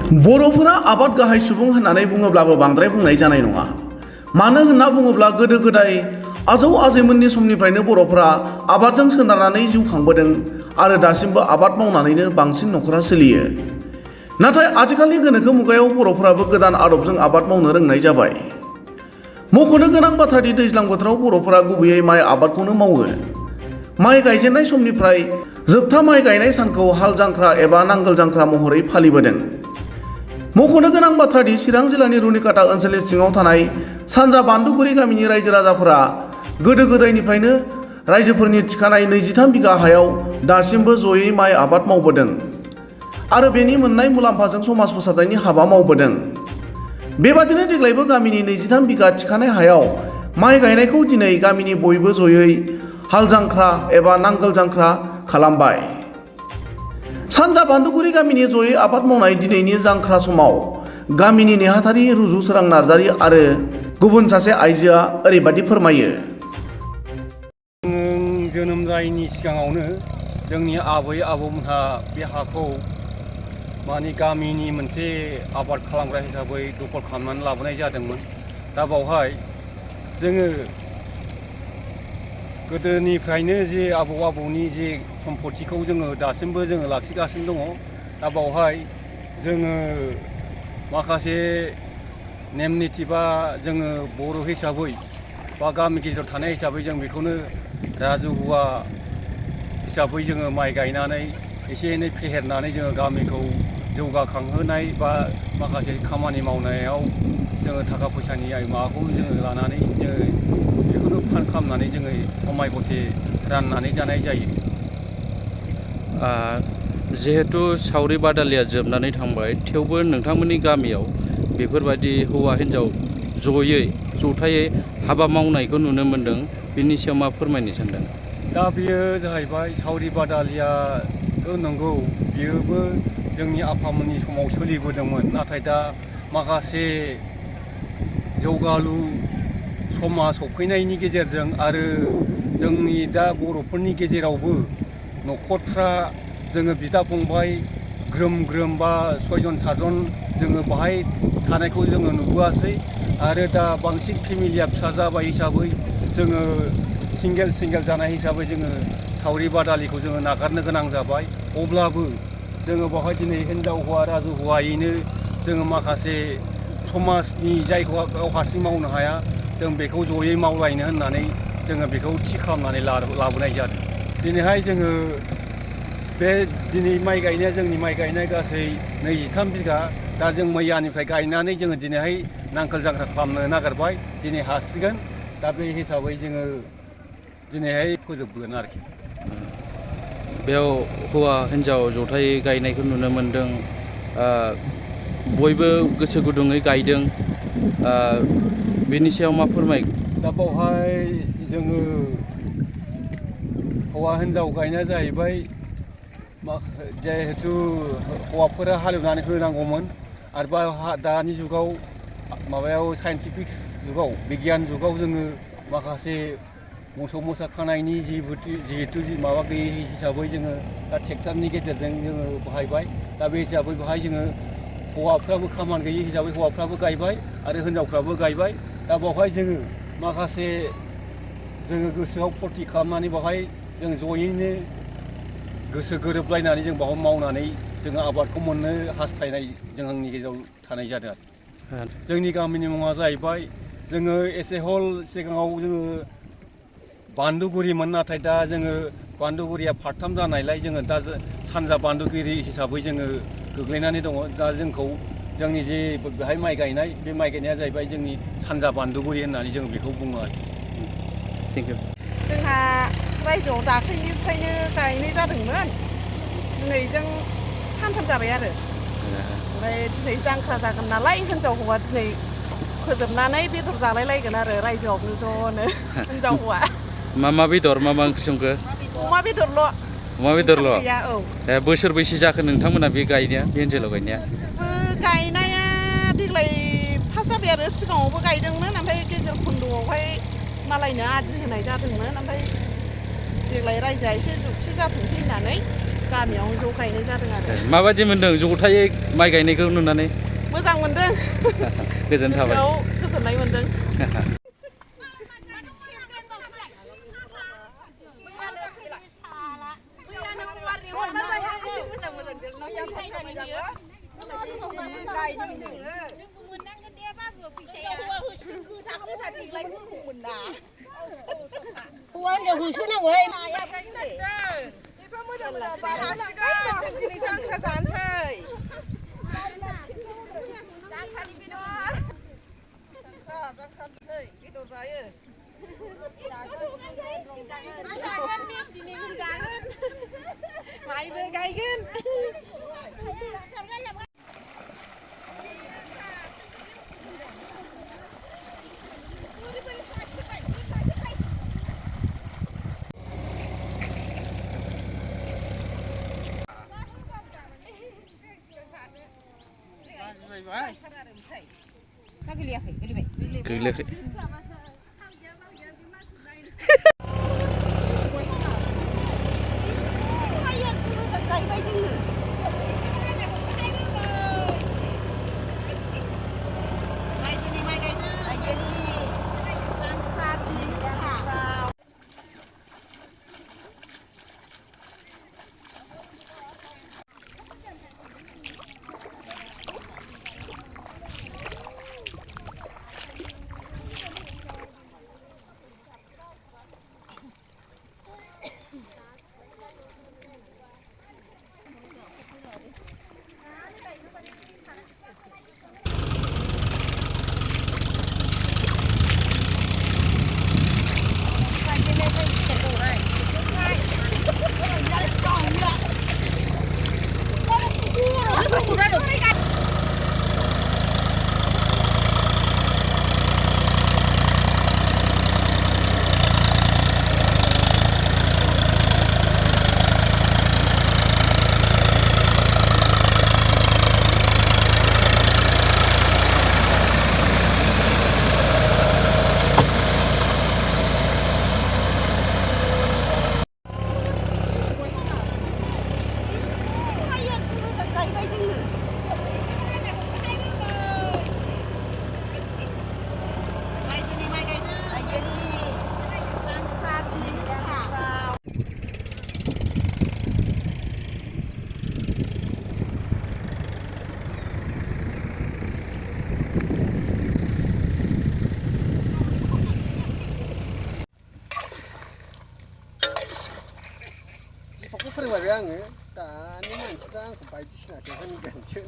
बर'फोरा आबाद गाहाय सुबुं होननानै बुङोब्लाबो बांद्राय बुंनाय जानाय नङा। मानो होनना बुङोब्ला गोदो गोदाय आजौ आजैमोननि समनिफ्रायनो बर'फोरा आबादजों सोनारनानै जिउ खांबोदों आरो दासिमबो आबाद मावनानैनो बांसिन न'खरा सोलियो। नाथाय आथिखालनि गोनोखो मुगायाव बर'फोराबो गोदान आदबजों आबाद मावनो रोंनाय जाबाय। मख'नो गोनां बाथ्रादि दैज्लां बोथोराव बर'फोरा गुबैयै माइ आबादखौनो मावो। माइ गायजेननाय समनिफ्राय जोबथा माइ गायनाय सानखौ हाल जांख्रा एबा नांगोल जांख्रा महरै फालिबोदों। मख'नो गोनां बाथ्रादि चिरां जिल्लानि रुनिकाटा ओनसोलनि सिङाव थानाय सानजा बान्दुगुरि गामिनि रायजो राजाफोरा गोदो गोदायनिफ्रायनो रायजोफोरनि थिखानाय 23 बिगा हायाव दासिमबो जयै माइ आबाद मावबोदों आरो बेनि मोननाय मुलाम्फाजों समाज फोसाबनायनि हाबा मावबोदों। बेबादिनो देग्लायबो गामिनि 23 बिगा थिखानाय हायाव माइ गायनायखौ दिनै गामिनि बयबो जयै हाल जांख्रा एबा नांगोल जांख्रा खालामबाय। सानजा बान्दुगुरि गामिनि जयै आबाद मावनाय दिनैनि जांख्रा समाव गामिनि नेहाथारि रुजुसोरां नार्जारि आरो गुबुन सासे आइजोआ ओरैबादि फोरमायो। जोनोम जायैनि सिगाङावनो जोंनि आबै आबौमोनहा बे हाखौ माने गामिनि मोनसे आबाद खालामग्रा हिसाबै दखल खालामनानै लाबोनाय जादोंमोन। दा बावहाय जोङो गोदोनिफ्रायनो जे आबौ आबौनि जे सम्पतिखौ जोङो दासिमबो जोङो लाखिगासिनो दङ। दा बावहाय जोङो माखासे नेम निथि बा जोङो बर' हिसाबै बा गामि गेजेराव थानाय हिसाबै जों बेखौनो राजुहुवा हिसाबै जोङो माइ गायनानै एसे एनै फेहेरनानै जोङो गामिखौ जौगाखांहोनाय बा माखासे खामानि मावनायाव जोङो थाखा फैसानि माबाखौ जोङो लानानै जोङो बेखौनो फान खालामनानै जोङो समाय मथे राननानै जानाय जायो। जिहेतु सावरि बादालिया जोबनानै थांबाय, थेवबो नोंथांमोननि गामियाव बेफोरबायदि हौवा हिन्जाव जयै जथायै हाबा मावनायखौ नुनो मोन्दों। बिनि सायाव मा फोरमायनो सानदों? दा बेयो जाहैबाय सावरि बादालियाथ' नंगौ, बेयोबो जोंनि आफामोननि समाव सोलिबोदोंमोन। नाथाय दा माखासे जौगालु समाज सफैनायनि गेजेरजों आरो जोंनि दा बर'फोरनि गेजेरावबो न'खरफ्रा जोङो बिदा फंबाय ग्रोम ग्रोम बा 6 जन 7 जन जोङो बाहाय थानायखौ जोङो नुबोआसै आरो दा बांसिन फेमिलिया फिसा जाबाय हिसाबै जोङो सिंगेल जानाय हिसाबै जोङो सावरि बादालिखौ जोङो नागारनो गोनां जाबाय। अब्लाबो जोङो बावहाय दिनै हिन्जाव हौवा राजु हौवायैनो जोङो माखासे समाजनि जायखौ गाव हारसिं मावनो हाया जों बेखौ जयै मावलायनो होननानै जोङो बेखौ थि खालामनानै लाबोनाय जादों। दिनैहाय जोङो बे दिनै माइ गायनाया जोंनि माइ गायनाय गासै 23 बिगा। दा जों मैयानिफ्राय गायनानै जोङो दिनैहाय नांगोल जांख्रा खालामनो नागिरबाय। दिनै हासिगोन। दा बे हिसाबै जोङो दिनैहाय फोजोबगोन आरोखि। बेयाव हौवा हिन्जाव जथायै गायनायखौ नुनो मोन्दों। बयबो गोसो गुदुङै गायदों। बेनि सायाव मा फोरमायगोन? दा बावहाय जोङो हौवा हिन्जाव गायनाया जाहैबाय जिहेथु हौवाफोरा हालेवनानै होनांगौमोन आरो दानि जुगाव माबायाव साइन्टिफिक जुगाव बिगियान जुगाव जोङो माखासे मोसौ मोसा खानायनि जिहेतु माबा गैयै हिसाबै जोङो दा ट्रेक्टरनि गेजेरजों जोङो बाहायबाय। दा बे हिसाबै बेहाय जोङो हौवाफ्राबो खामानि गैयै हिसाबै हौवाफ्राबो गायबाय आरो हिन्जावफ्राबो गायबाय। दा बावहाय जोङो माखासे जोङो गोसोआव फुरथि खालामनानै बावहाय जों जयैनो गोसो गोरोबलायनानै जों बावहाय मावनानै जोङो आबादखौ मोननो हास्थायनाय जोंनि गेजेराव थानाय जादों आरो। जोंनि गामिनि मुङा जाहैबाय जोङो एसे हल सिगाङाव जोङो बान्दुगुरिमोन, नाथाय दा जोङो बान्दुगुरिया फारथाम जानायलाय जोङो दा सानजा बान्दुगिरि हिसाबै जोङो गोग्लैनानै दङ। दा जोंखौ जोंनि जे बेहाय माइ गायनाय बे माइ गायनाया जाहैबाय जोंनि सानजा बान्दुगुरि होननानै जों बेखौ बुङो आरो। Thank you. जोंहा रायजोआव दाख्लैनिफ्रायनो गायनाय जादोंमोन। दिनैजों सानथाम जाबाय आरो। ओमफ्राय दिनै जांख्रा जागोन नालाय हिन्जाव हौवा दिनै फोजोबनानै बेदर जालायलायगोन आरो रायजोआवनो ज'नो हिन्जाव हौवा। मा बेदर मा ओंख्रि संखो? अमा बेदरल'। अमा बेदरल'? गैया, औ। बोसोरबैसे जाखो नोंथांमोना बे गायनाया, बे ओनसोलाव गायनाया? गायनाया देग्लाय फार्स्ट जाबाय आरो। सिगाङावबो गायदोंमोन, ओमफ्राय गेजेर खन्द'आवहाय मालायनो आदि होनाय जादोंमोन। ओमफ्राय देग्लाय रायजोआ एसे जुक्ति जाथोंसै होननानै गामियावनो ज' गायनाय जादों आरो माबायदि मोन्दों जथायै माइ गायनायखौ नुनानै? मोजां मोनदों गोजोन थाबाय। गोसोआव गोजोननाय मोनदों। माइबो गायगोन गैलायाखै। फोरोंबाय आङो दानि मानसिफ्रा आंखौ बायदिसिनासो होनगोनसो